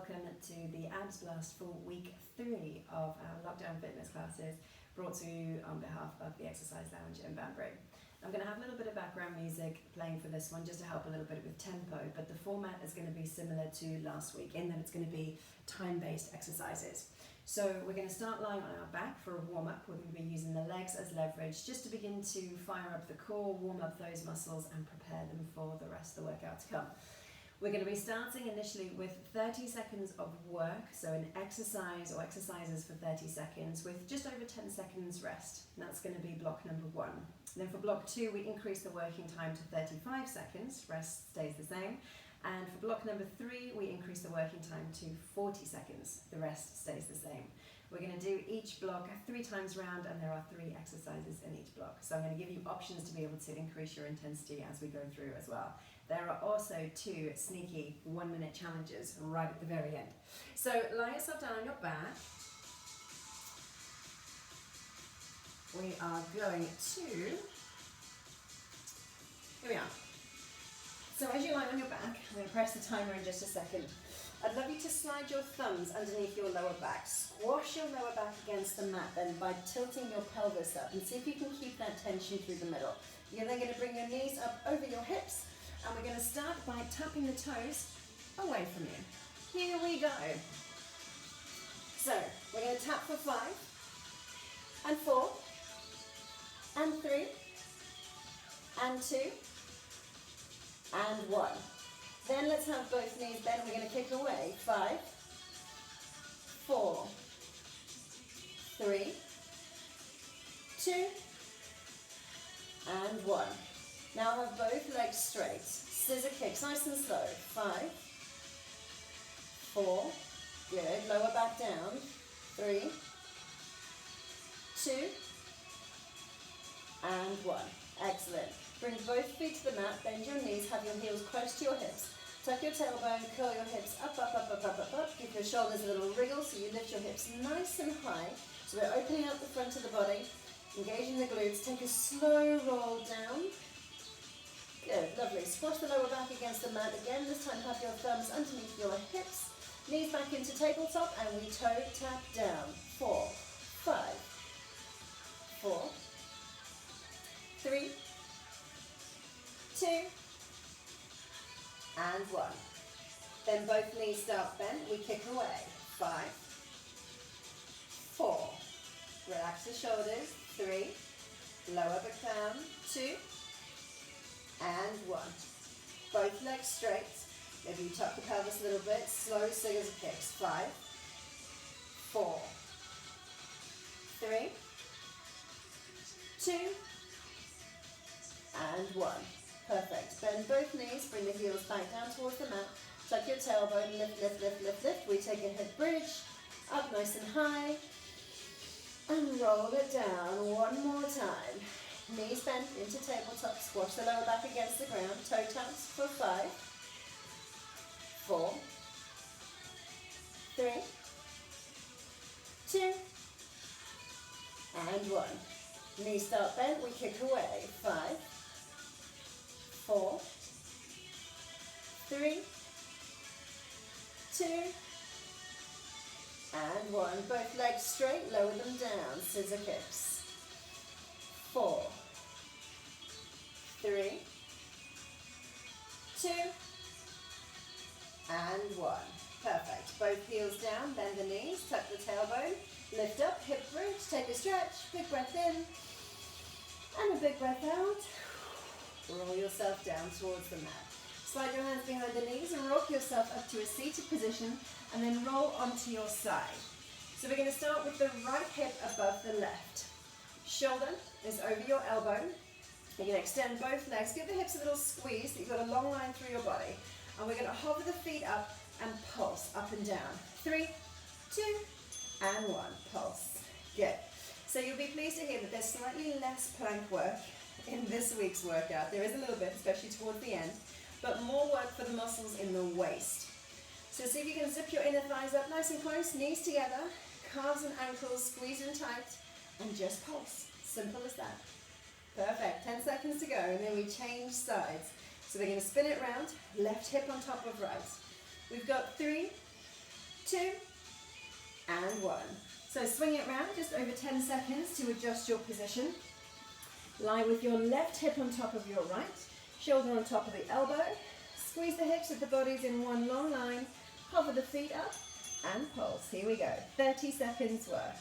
welcome to the Abs Blast for week 3 of our lockdown fitness classes brought to you on behalf of the Exercise Lounge in Banbury. I'm going to have a little bit of background music playing for this one just to help a little bit with tempo, but the format is going to be similar to last week in that it's going to be time-based exercises. So we're going to start lying on our back for a warm-up. We're going to be using the legs as leverage just to begin to fire up the core, warm up those muscles and prepare them for the rest of the workout to come. We're going to be starting initially with 30 seconds of work, so an exercise or exercises for 30 seconds with just over 10 seconds rest. And that's going to be block number 1. Then for block 2, we increase the working time to 35 seconds, rest stays the same. And for block number 3, we increase the working time to 40 seconds, the rest stays the same. We're going to do each block 3 times round, and there are 3 exercises in each block. So I'm going to give you options to be able to increase your intensity as we go through as well. There are also 2 sneaky 1-minute challenges right at the very end. So lie yourself down on your back. We are going to, here we are. So as you lie on your back, I'm going to press the timer in just a second. I'd love you to slide your thumbs underneath your lower back. Squash your lower back against the mat then by tilting your pelvis up, and see if you can keep that tension through the middle. You're then going to bring your knees up over your hips, and we're going to start by tapping the toes away from you. Here we go. So we're going to tap for 5 and 4 and 3 and 2 and 1. Then let's have both knees bent. We're going to kick away. 5, 4, 3, 2, and 1. Now have both legs straight. Scissor kicks, nice and slow. 5, 4, good. Lower back down. 3, 2, and 1. Excellent. Bring both feet to the mat, bend your knees, have your heels close to your hips. Tuck your tailbone, curl your hips up, up, up, up, up, up, up. Give your shoulders a little wriggle so you lift your hips nice and high. So we're opening up the front of the body, engaging the glutes. Take a slow roll down. Good, lovely. Squash the lower back against the mat again. This time have your thumbs underneath your hips. Knees back into tabletop and we toe tap down. 4, 5, 4, 3, 2, and 1. Then both knees start bent, we kick away. 5, 4, relax the shoulders. 3, lower back down. 2, and 1. Both legs straight. Maybe you tuck the pelvis a little bit. Slow scissor kicks. 5, 4, 3, 2, and 1. Perfect. Bend both knees, bring the heels back down towards the mat. Tuck your tailbone, lift, lift, lift, lift, lift. We take a hip bridge, up nice and high, and roll it down one more time. Knees bent into tabletop, squash the lower back against the ground, toe taps for 5, 4, 3, 2, and 1. Knees start bent, we kick away. 5, 4, 3, 2, and 1. Both legs straight, lower them down, scissor kicks. 4, 3, 2, and 1. Perfect. Both heels down, bend the knees, tuck the tailbone, lift up, hip bridge, take a stretch, big breath in, and a big breath out. Roll yourself down towards the mat. Slide your hands behind the knees and rock yourself up to a seated position, and then roll onto your side. So we're going to start with the right hip above the left. Shoulder is over your elbow. You're going to extend both legs. Give the hips a little squeeze so you've got a long line through your body. And we're going to hover the feet up and pulse up and down. 3, 2, and 1. Pulse. Good. So you'll be pleased to hear that there's slightly less plank work in this week's workout. There is a little bit, especially towards the end, but more work for the muscles in the waist. So see if you can zip your inner thighs up nice and close, knees together, calves and ankles squeezed in tight, and just pulse. Simple as that. Perfect. 10 seconds to go, and then we change sides. So we're going to spin it round, left hip on top of right. We've got 3, 2, and 1. So swing it round just over 10 seconds to adjust your position. Lie with your left hip on top of your right, shoulder on top of the elbow. Squeeze the hips with the bodies in one long line. Hover the feet up and pulse. Here we go. 30 seconds work.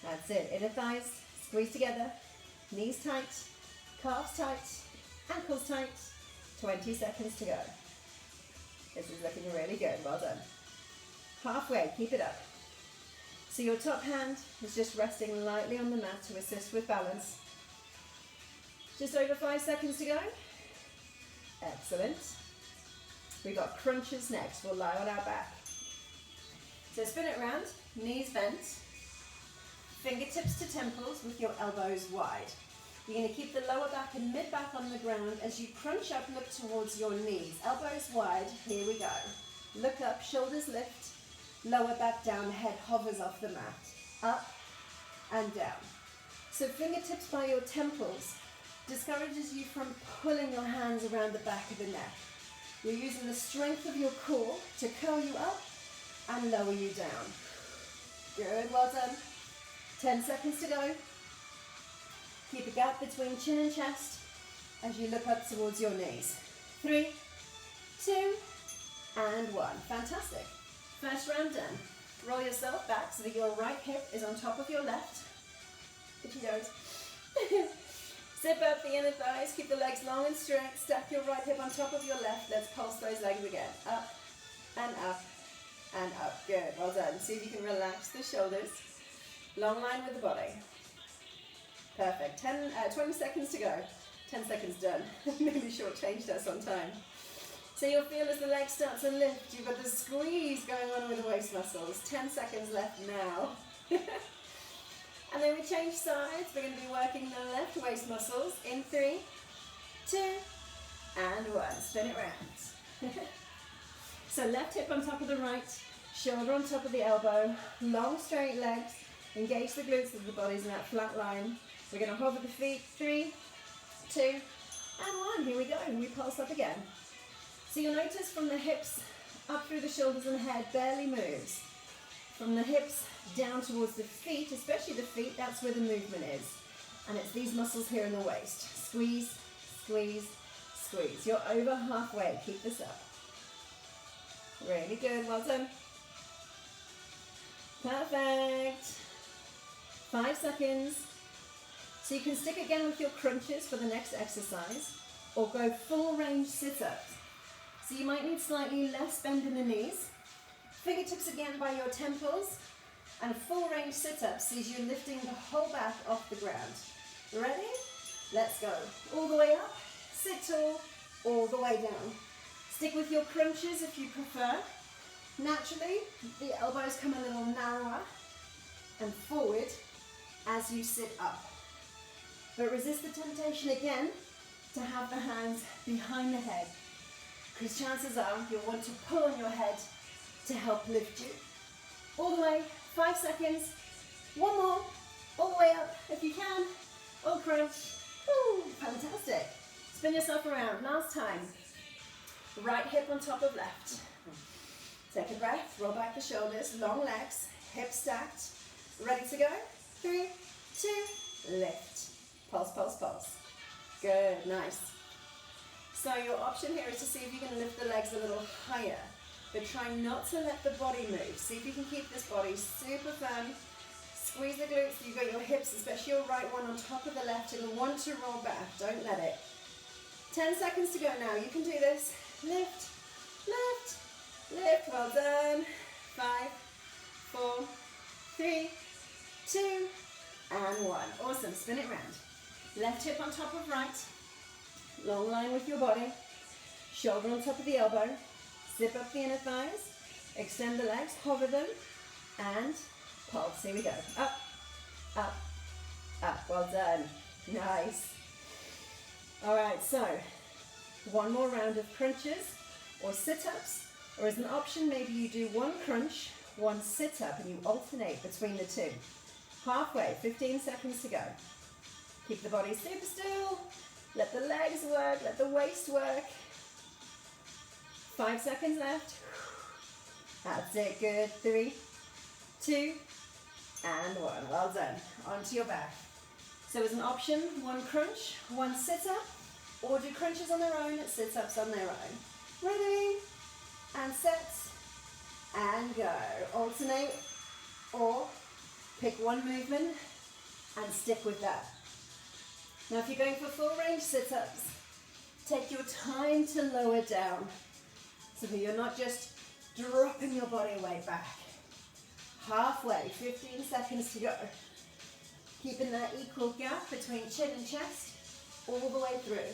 That's it. Inner thighs squeeze together. Knees tight. Calves tight. Ankles tight. 20 seconds to go. This is looking really good. Well done. Halfway. Keep it up. So your top hand is just resting lightly on the mat to assist with balance. Just over 5 seconds to go. Excellent. We've got crunches next. We'll lie on our back. So spin it round, knees bent, fingertips to temples with your elbows wide. You're going to keep the lower back and mid back on the ground as you crunch up, look towards your knees. Elbows wide, here we go. Look up, shoulders lift, lower back down, head hovers off the mat. Up and down. So fingertips by your temples discourages you from pulling your hands around the back of the neck. You're using the strength of your core to curl you up and lower you down. Good, well done. 10 seconds to go. Keep a gap between chin and chest as you look up towards your knees. 3, 2, and 1. Fantastic. First round done. Roll yourself back so that your right hip is on top of your left. Itchy nose. Zip up the inner thighs, keep the legs long and straight, stack your right hip on top of your left. Let's pulse those legs again. Up and up and up. Good, well done. See if you can relax the shoulders. Long line with the body. Perfect. 20 seconds to go. 10 seconds done. Maybe shortchanged us on time. So you'll feel as the legs start to lift, you've got the squeeze going on with the waist muscles. 10 seconds left now. And then we change sides. We're going to be working the left waist muscles in 3, 2, and 1. Spin it round. So left hip on top of the right, shoulder on top of the elbow, long straight legs, engage the glutes of the bodies in that flat line. We're going to hover the feet. 3, 2, and 1. Here we go. And we pulse up again. So you'll notice from the hips up through the shoulders and head barely moves. From the hips down towards the feet, especially the feet, that's where the movement is. And it's these muscles here in the waist. Squeeze, squeeze, squeeze. You're over halfway. Keep this up. Really good. Well done. Perfect. 5 seconds. So you can stick again with your crunches for the next exercise, or go full range sit-ups. So you might need slightly less bend in the knees. Fingertips again by your temples, and full range sit-ups as you're lifting the whole back off the ground. Ready? Let's go. All the way up, sit tall, all the way down. Stick with your crunches if you prefer. Naturally, the elbows come a little narrower and forward as you sit up. But resist the temptation again to have the hands behind the head, because chances are you'll want to pull on your head to help lift you. All the way, 5 seconds. One more, all the way up if you can. All crunch. Woo, fantastic. Spin yourself around. Last time. Right hip on top of left. Take a breath, roll back the shoulders, long legs, hips stacked. Ready to go? 3, 2, lift. Pulse, pulse, pulse. Good, nice. So your option here is to see if you can lift the legs a little higher, but try not to let the body move. See if you can keep this body super firm. Squeeze the glutes, you've got your hips, especially your right one on top of the left. It'll want to roll back, don't let it. 10 seconds to go now, you can do this. Lift, lift, lift, well done. 5, 4, 3, 2, and 1. Awesome, spin it round. Left hip on top of right. Long line with your body. Shoulder on top of the elbow. Zip up the inner thighs. Extend the legs, hover them, and pulse. Here we go. Up, up, up. Well done. Nice. All right, so one more round of crunches or sit-ups, or as an option, maybe you do one crunch, one sit-up, and you alternate between the two. Halfway, 15 seconds to go. Keep the body super still. Let the legs work, let the waist work. 5 seconds left. That's it, good. 3, 2, and 1. Well done. Onto your back. So as an option, one crunch, one sit-up, or do crunches on their own, sit-ups on their own. Ready, and set, and go. Alternate, or pick one movement and stick with that. Now if you're going for full range sit-ups, take your time to lower down so that you're not just dropping your body weight back. Halfway, 15 seconds to go. Keeping that equal gap between chin and chest all the way through.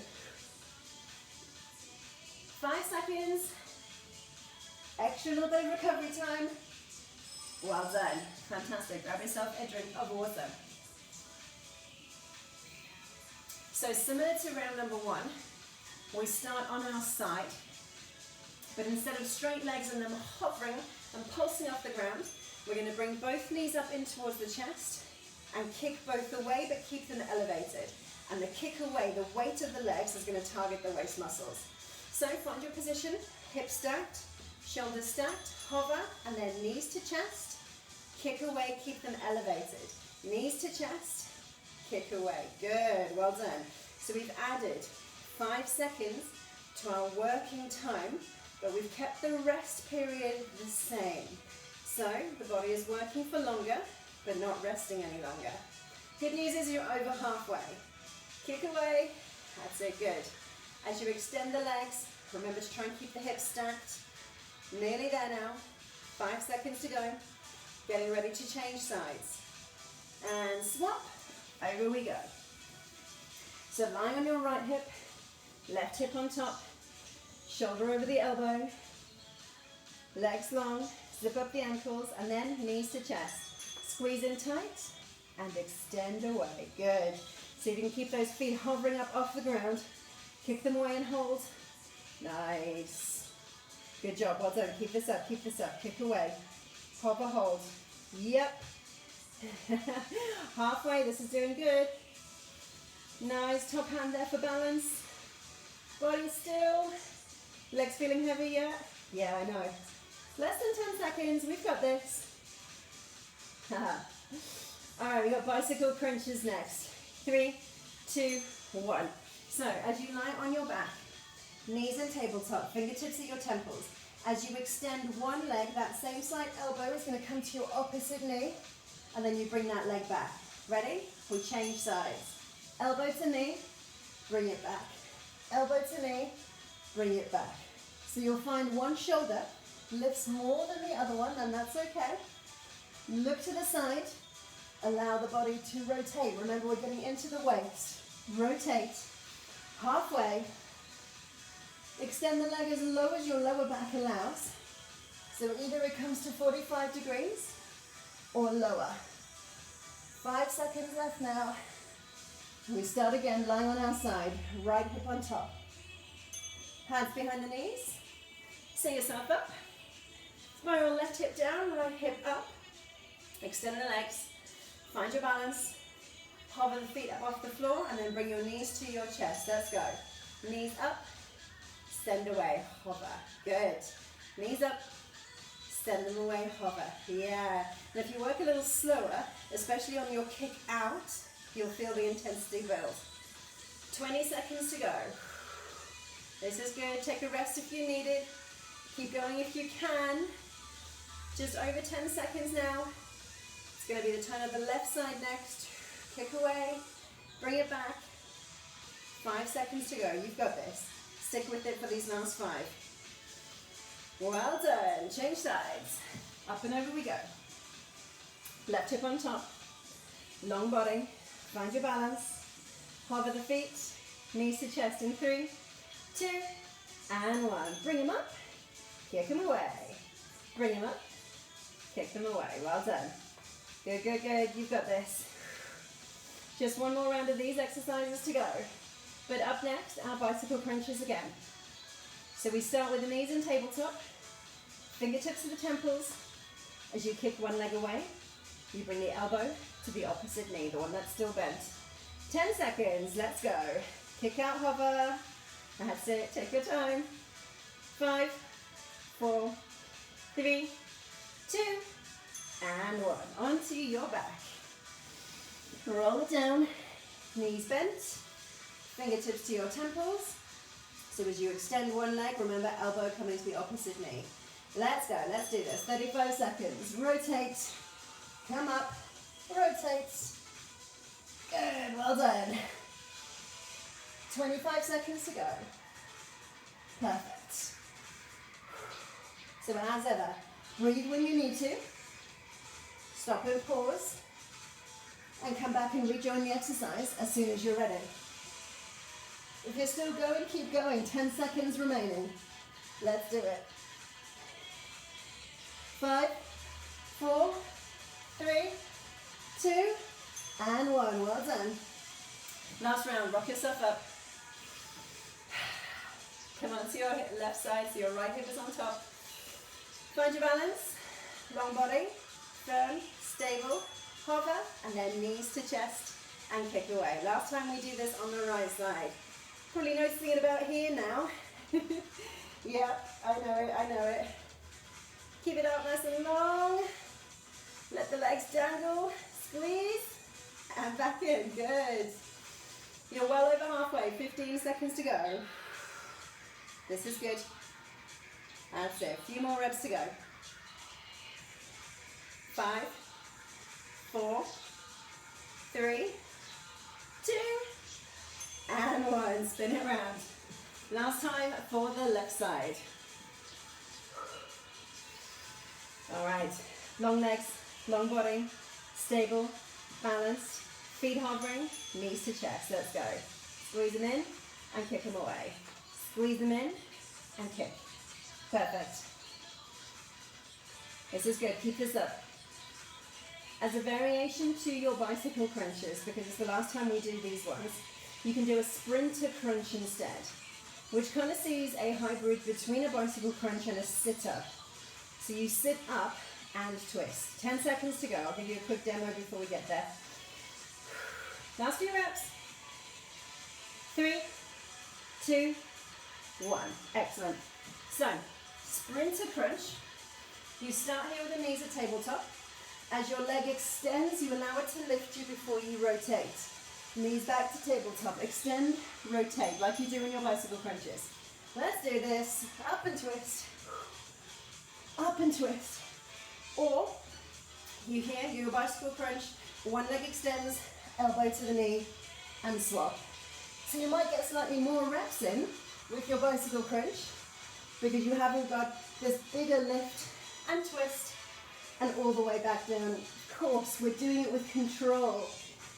5 seconds. Extra little bit of recovery time. Well done. Fantastic. Grab yourself a drink of water. So similar to round number 1, we start on our side, but instead of straight legs and them hovering and pulsing off the ground, we're going to bring both knees up in towards the chest and kick both away, but keep them elevated. And the kick away, the weight of the legs is going to target the waist muscles. So find your position, hips stacked, shoulders stacked, hover, and then knees to chest, kick away, keep them elevated. Knees to chest, kick away. Good, well done. So we've added 5 seconds to our working time, but we've kept the rest period the same. So the body is working for longer, but not resting any longer. Good news is you're over halfway. Kick away, that's it, good. As you extend the legs, remember to try and keep the hips stacked. Nearly there now, 5 seconds to go. Getting ready to change sides. And swap, over we go. So lying on your right hip, left hip on top, shoulder over the elbow, legs long, zip up the ankles, and then knees to chest. Squeeze in tight and extend away. Good. So you can keep those feet hovering up off the ground. Kick them away and hold. Nice. Good job. Well done. Keep this up. Keep this up. Kick away. Hover, hold. Yep. Halfway. This is doing good. Nice. Top hand there for balance. Body still. Legs feeling heavy yet? Yeah, I know. Less than 10 seconds. We've got this. All right, we got bicycle crunches next. 3, 2, 1. So as you lie on your back, knees and tabletop, fingertips at your temples. As you extend one leg, that same side elbow is going to come to your opposite knee, and then you bring that leg back. Ready? We change sides. Elbow to knee, bring it back. Elbow to knee, bring it back. So you'll find one shoulder lifts more than the other one, and that's okay. Look to the side. Allow the body to rotate. Remember, we're getting into the waist. Rotate. Halfway. Extend the leg as low as your lower back allows. So either it comes to 45 degrees or lower. 5 seconds left now. We start again, lying on our side. Right hip on top. Hands behind the knees. See yourself up. Spiral left hip down, right hip up. Extend the legs. Find your balance. Hover the feet up off the floor and then bring your knees to your chest. Let's go. Knees up. Send away. Hover. Good. Knees up. Send them away. Hover. Yeah. And if you work a little slower, especially on your kick out, you'll feel the intensity build. 20 seconds to go. This is good. Take a rest if you need it. Keep going if you can. Just over 10 seconds now. It's going to be the turn of the left side next. Kick away. Bring it back. 5 seconds to go. You've got this. Stick with it for these last 5. Well done. Change sides. Up and over we go. Left hip on top. Long body. Find your balance. Hover the feet. Knees to chest in 3, 2, and 1. Bring them up. Kick them away. Bring them up. Kick them away. Well done. Good, good, good. You've got this. Just one more round of these exercises to go. But up next, our bicycle crunches again. So we start with the knees and tabletop. Fingertips to the temples. As you kick one leg away, you bring the elbow to the opposite knee, the one that's still bent. 10 seconds. Let's go. Kick out, hover. That's it. Take your time. 5, 4, 3, 2, and 1. Onto your back. Roll it down, knees bent, fingertips to your temples. So as you extend one leg, remember elbow coming to the opposite knee. Let's go, let's do this. 35 seconds. Rotate, come up, rotate. Good, well done. 25 seconds to go. Perfect. So as ever, breathe when you need to. Stop and pause. And come back and rejoin the exercise as soon as you're ready. If you're still going, keep going. 10 seconds remaining. Let's do it. 5, 4, 3, 2, and 1. Well done. Last round, rock yourself up. Come on to your left side, so your right hip is on top. Find your balance. Long body, firm, stable, hover, and then knees to chest and kick away. Last time we do this on the right side. Probably noticing it about here now. Yep, I know it. Keep it up nice and long. Let the legs dangle, squeeze, and back in. Good. You're well over halfway, 15 seconds to go. This is good. That's it, a few more reps to go. 5, 4, 3, 2, and 1. Spin it around. Last time for the left side. All right, long legs, long body, stable, balanced, feet hovering, knees to chest. Let's go. Squeeze them in and kick them away. Squeeze them in and kick. Perfect. This is good. Keep this up. As a variation to your bicycle crunches, because it's the last time we do these ones, you can do a sprinter crunch instead, which kind of sees a hybrid between a bicycle crunch and a sit-up. So you sit up and twist. 10 seconds to go. I'll give you a quick demo before we get there. Last few reps. 3, 2, 1. Excellent. So, sprinter crunch. You start here with the knees at tabletop. As your leg extends, you allow it to lift you before you rotate. Knees back to tabletop. Extend, rotate, like you do in your bicycle crunches. Let's do this. Up and twist. Up and twist. Or, you here, do a bicycle crunch. One leg extends, elbow to the knee, and swap. So you might get slightly more reps in with your bicycle crunch because you haven't got this bigger lift and twist and all the way back down. Of course, we're doing it with control.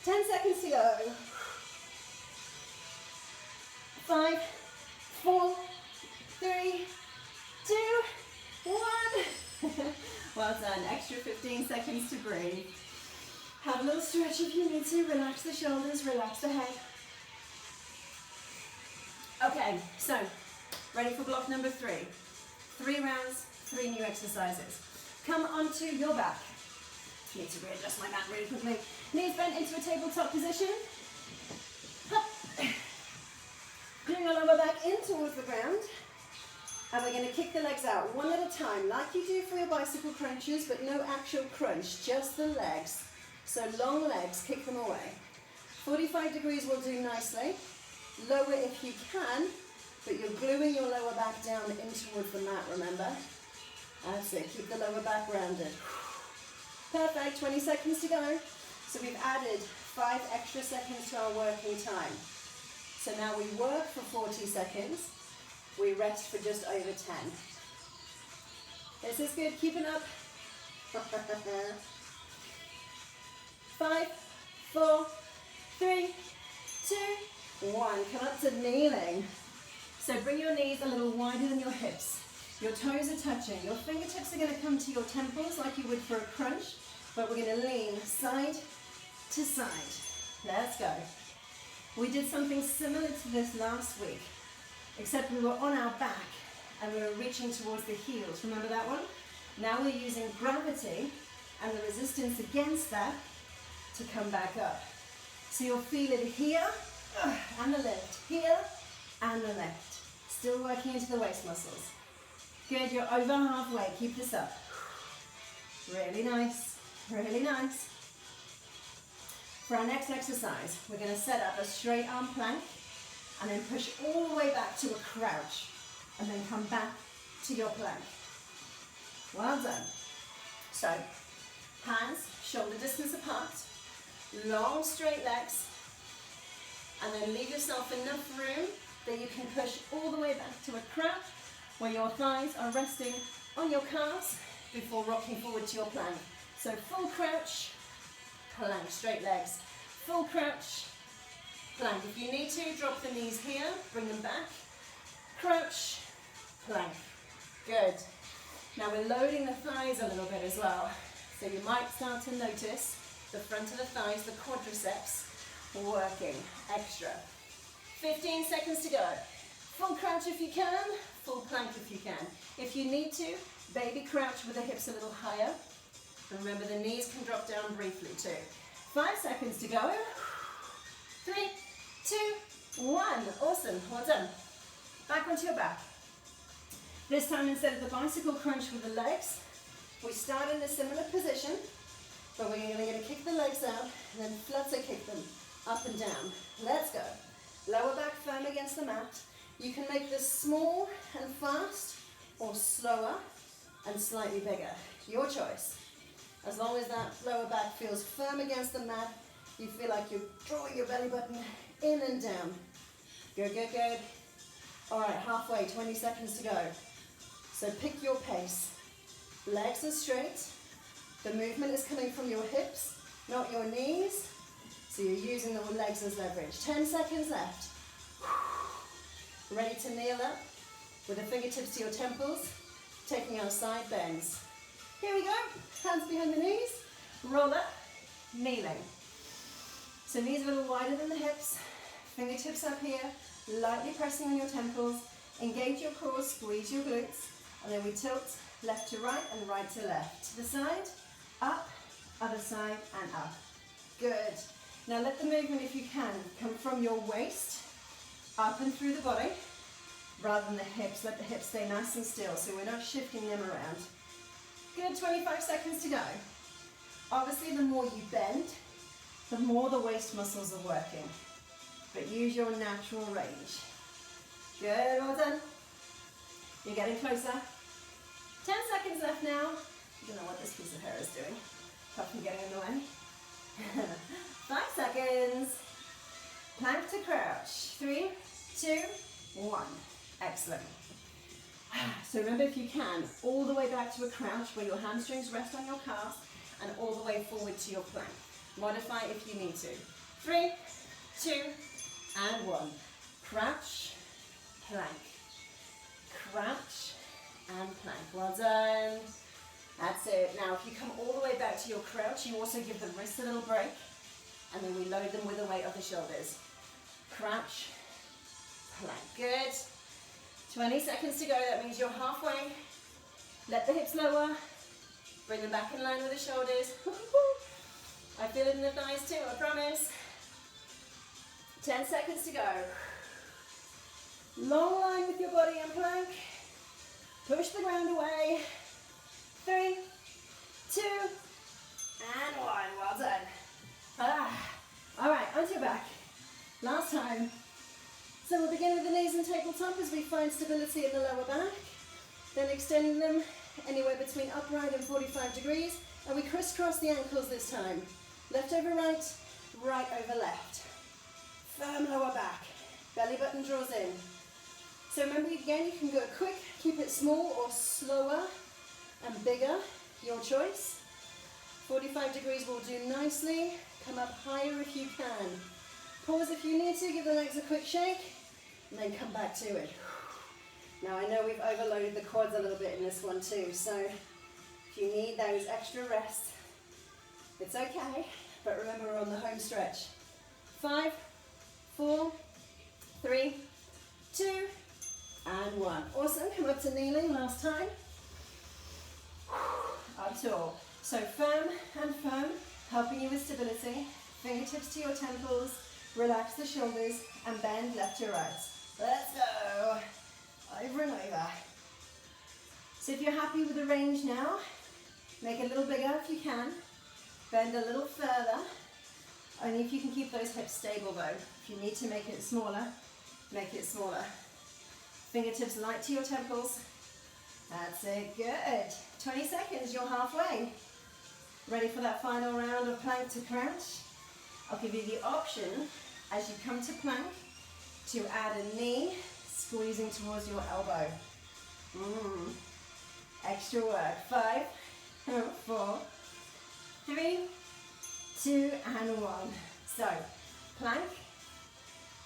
10 seconds to go. 5, 4, 3, 2, 1. Well done. Extra 15 seconds to breathe. Have a little stretch if you need to. Relax the shoulders, relax the head. Okay, so ready for block number 3. 3 rounds, 3 new exercises. Come onto your back. Need to readjust my mat really quickly. Knees bent into a tabletop position. Up. Bring your lower back in towards the ground. And we're going to kick the legs out one at a time, like you do for your bicycle crunches, but no actual crunch, just the legs. So long legs, kick them away. 45 degrees will do nicely. Lower if you can, but you're gluing your lower back down in towards the mat, remember? That's it, keep the lower back rounded. Perfect, 20 seconds to go. So we've added 5 extra seconds to our working time. So now we work for 40 seconds. We rest for just over 10. This is good, keep it up. 5, 4, 3, 2, 1. Come up to kneeling. So bring your knees a little wider than your hips. Your toes are touching. Your fingertips are going to come to your temples like you would for a crunch, but we're going to lean side to side. Let's go. We did something similar to this last week, except we were on our back and we were reaching towards the heels. Remember that one? Now we're using gravity and the resistance against that to come back up. So you'll feel it here and the lift, here and the lift. Still working into the waist muscles. Good, you're over halfway. Keep this up. Really nice, really nice. For our next exercise, we're going to set up a straight arm plank and then push all the way back to a crouch and then come back to your plank. Well done. So, hands shoulder distance apart, long straight legs, and then leave yourself enough room that you can push all the way back to a crouch where your thighs are resting on your calves before rocking forward to your plank. So full crouch, plank, straight legs, full crouch, plank. If you need to, drop the knees here, bring them back, crouch, plank. Good. Now we're loading the thighs a little bit as well. So you might start to notice the front of the thighs, the quadriceps, working extra. 15 seconds to go. Full crouch if you can, full plank if you can. If you need to, baby crouch with the hips a little higher. Remember the knees can drop down briefly too. 5 seconds to go. 3, 2, 1. Awesome, well done. Back onto your back. This time instead of the bicycle crunch with the legs, we start in a similar position, but we're going to kick the legs out and then flutter kick them up and down. Let's go. Lower back firm against the mat. You can make this small and fast or slower and slightly bigger. Your choice. As long as that lower back feels firm against the mat, you feel like you're drawing your belly button in and down. Good, good, good. All right, halfway, 20 seconds to go. So pick your pace. Legs are straight. The movement is coming from your hips, not your knees. So you're using the legs as leverage. 10 seconds left. Ready to kneel up with the fingertips to your temples, taking our side bends. Here we go. Hands behind the knees. Roll up, kneeling. So knees a little wider than the hips. Fingertips up here, lightly pressing on your temples. Engage your core, squeeze your glutes. And then we tilt left to right and right to left. To the side, up, other side, and up. Good. Now let the movement, if you can, come from your waist, up and through the body, rather than the hips. Let the hips stay nice and still so we're not shifting them around. Good, 25 seconds to go. Obviously, the more you bend, the more the waist muscles are working. But use your natural range. Good, well done. You're getting closer. 10 seconds left now. I don't know what this piece of hair is doing, apart from getting in the way. 5 seconds. Plank to crouch. 3, 2, 1. Excellent. So remember, if you can, all the way back to a crouch where your hamstrings rest on your calves and all the way forward to your plank. Modify if you need to. 3, 2, and 1. Crouch, plank. Crouch and plank. Well done. That's it. Now if you come all the way back to your crouch, you also give the wrists a little break, and then we load them with the weight of the shoulders. Crouch, plank. Good. 20 seconds to go. That means you're halfway. Let the hips lower. Bring them back in line with the shoulders. I feel it in the thighs too, I promise. 10 seconds to go. Long line with your body and plank. Push the ground away. 3, 2, and 1. Well done. All right, onto your back. Last time. So we'll begin with the knees and tabletop as we find stability in the lower back. Then extending them anywhere between upright and 45 degrees. And we crisscross the ankles this time. Left over right, right over left. Firm lower back. Belly button draws in. So remember, again, you can go quick, keep it small, or slower and bigger, your choice. 45 degrees will do nicely. Come up higher if you can. Pause if you need to, give the legs a quick shake, and then come back to it. Now I know we've overloaded the quads a little bit in this one too, so if you need those extra rests, it's okay, but remember we're on the home stretch. 5, 4, 3, 2, and 1. Awesome, come up to kneeling, last time. Up tall. So firm and firm, helping you with stability. Fingertips to your temples, relax the shoulders, and bend left to right. Let's go. Over and over. So if you're happy with the range now, make it a little bigger if you can. Bend a little further. Only if you can keep those hips stable though. If you need to make it smaller, make it smaller. Fingertips light to your temples. That's it, good. 20 seconds, you're halfway. Ready for that final round of plank to crouch? I'll give you the option as you come to plank to add a knee squeezing towards your elbow. Extra work. 5, 4, 3, 2, and 1. So, plank.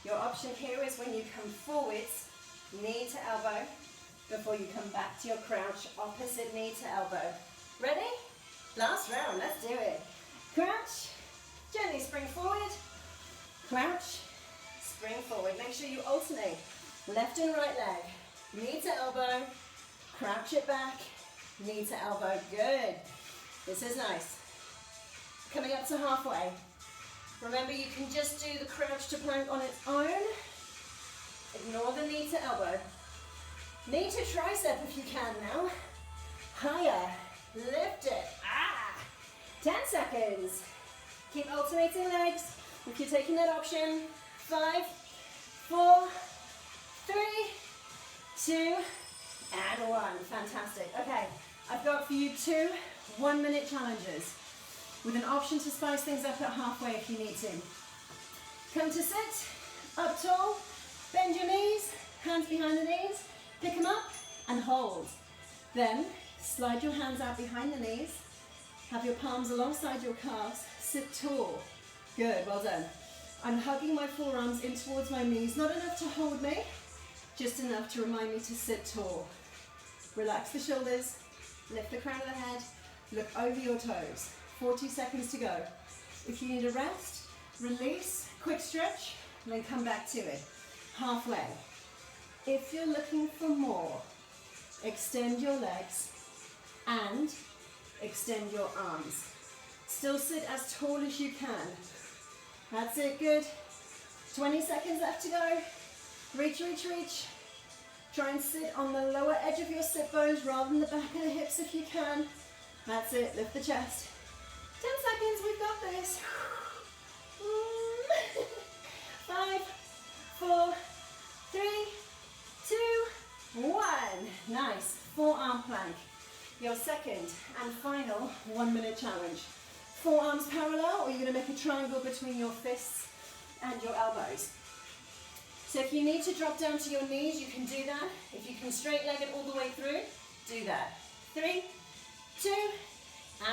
Your option here is when you come forwards, knee to elbow, before you come back to your crouch, opposite knee to elbow. Ready? Last round, let's do it. Crouch, gently spring forward, crouch, spring forward. Make sure you alternate left and right leg. Knee to elbow, crouch it back, knee to elbow. Good. This is nice. Coming up to halfway. Remember, you can just do the crouch to plank on its own. Ignore the knee to elbow. Knee to tricep if you can now. Higher. Lift it. 10 seconds. Keep alternating legs if you're taking that option. 5, 4, 3, 2, and 1. Fantastic. Okay, I've got for you 2 one-minute challenges with an option to spice things up at halfway if you need to. Come to sit, up tall, bend your knees, hands behind the knees, pick them up and hold. Then slide your hands out behind the knees, have your palms alongside your calves, sit tall. Good, well done. I'm hugging my forearms in towards my knees, not enough to hold me, just enough to remind me to sit tall. Relax the shoulders, lift the crown of the head, look over your toes. 40 seconds to go. If you need a rest, release, quick stretch, and then come back to it. Halfway. If you're looking for more, extend your legs and extend your arms. Still sit as tall as you can. That's it, good. 20 seconds left to go. Reach, reach, reach. Try and sit on the lower edge of your sit bones rather than the back of the hips if you can. That's it, lift the chest. 10 seconds, we've got this. 5, 4, 3, 2, 1. Nice, forearm plank. Your second and final 1-minute challenge. Forearms parallel, or you're going to make a triangle between your fists and your elbows. So if you need to drop down to your knees, you can do that. If you can straight leg it all the way through, do that. 3, 2,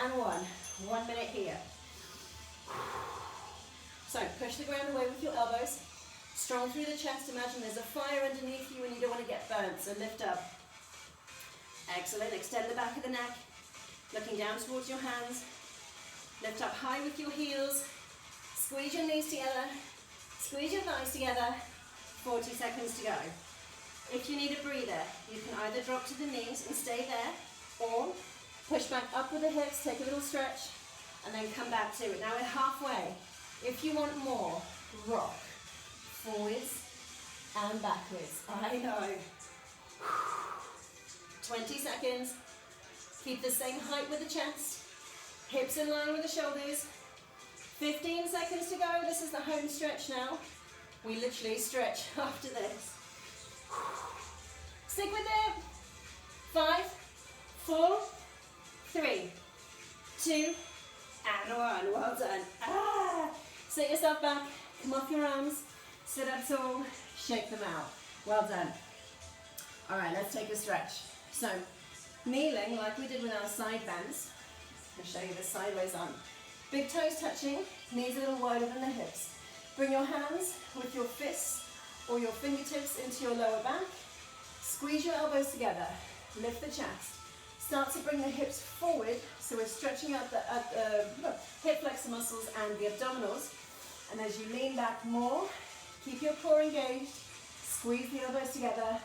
and 1. 1 minute here. So push the ground away with your elbows. Strong through the chest. Imagine there's a fire underneath you and you don't want to get burnt, so lift up. Excellent. Extend the back of the neck. Looking down towards your hands. Lift up high with your heels. Squeeze your knees together. Squeeze your thighs together. 40 seconds to go. If you need a breather, you can either drop to the knees and stay there, or push back up with the hips, take a little stretch, and then come back to it. Now we're halfway. If you want more, rock. Forwards and backwards. I know. 20 seconds. Keep the same height with the chest. Hips in line with the shoulders. 15 seconds to go. This is the home stretch now. We literally stretch after this. Stick with it. 5, 4, 3, 2, and 1. Well done. Sit yourself back. Come off your arms. Sit up tall. Shake them out. Well done. All right, let's take a stretch. So, kneeling like we did with our side bends. I'll show you the sideways arm. Big toes touching, knees a little wider than the hips. Bring your hands with your fists or your fingertips into your lower back. Squeeze your elbows together. Lift the chest. Start to bring the hips forward, so we're stretching out the hip flexor muscles and the abdominals. And as you lean back more, keep your core engaged. Squeeze the elbows together.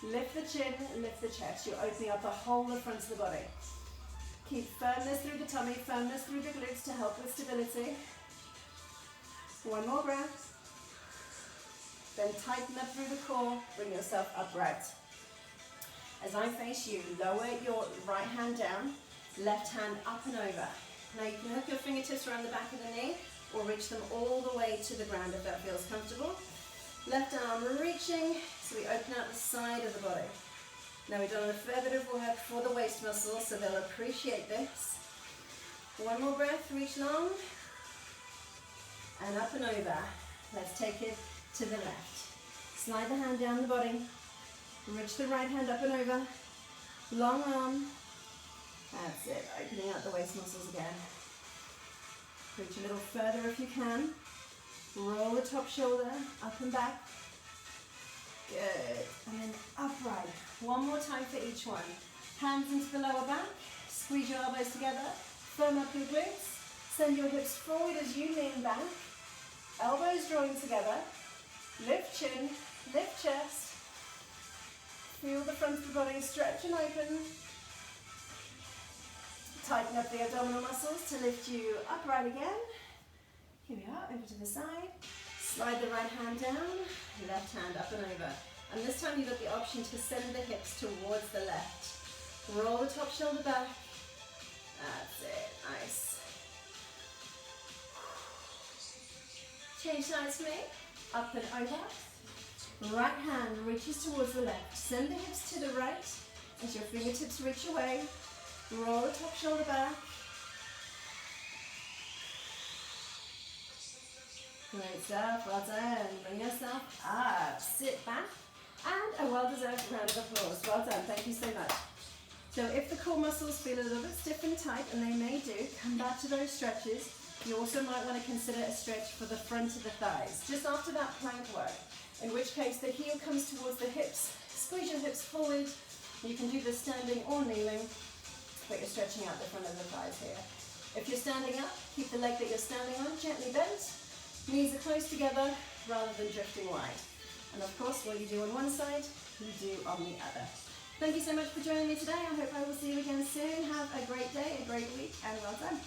Lift the chin, lift the chest. You're opening up the whole of the front of the body. Keep firmness through the tummy, firmness through the glutes to help with stability. One more breath. Then tighten up through the core, bring yourself upright. As I face you, lower your right hand down, left hand up and over. Now you can hook your fingertips around the back of the knee or reach them all the way to the ground if that feels comfortable. Left arm reaching, so we open out the side of the body. Now we've done a fair bit of work for the waist muscles, so they'll appreciate this. One more breath, reach long, and up and over. Let's take it to the left. Slide the hand down the body, reach the right hand up and over, long arm. That's it, opening out the waist muscles again. Reach a little further if you can. Roll the top shoulder, up and back. Good. And then upright. One more time for each one. Hands into the lower back. Squeeze your elbows together. Firm up your glutes. Send your hips forward as you lean back. Elbows drawing together. Lift chin, lift chest. Feel the front of the body stretch and open. Tighten up the abdominal muscles to lift you upright again. Here we are, over to the side. Slide the right hand down, left hand up and over. And this time you've got the option to send the hips towards the left. Roll the top shoulder back. That's it, nice. Change sides for me. Up and over. Right hand reaches towards the left. Send the hips to the right as your fingertips reach away. Roll the top shoulder back. Great stuff, well done. Bring yourself up, sit back, and a well-deserved round of applause. Well done, thank you so much. So if the core muscles feel a little bit stiff and tight, and they may do, come back to those stretches. You also might want to consider a stretch for the front of the thighs, just after that plank work, in which case the heel comes towards the hips. Squeeze your hips forward. You can do this standing or kneeling, but you're stretching out the front of the thighs here. If you're standing up, keep the leg that you're standing on gently bent. Knees are close together rather than drifting wide. And of course, what you do on one side, you do on the other. Thank you so much for joining me today. I hope I will see you again soon. Have a great day, a great week, and well done.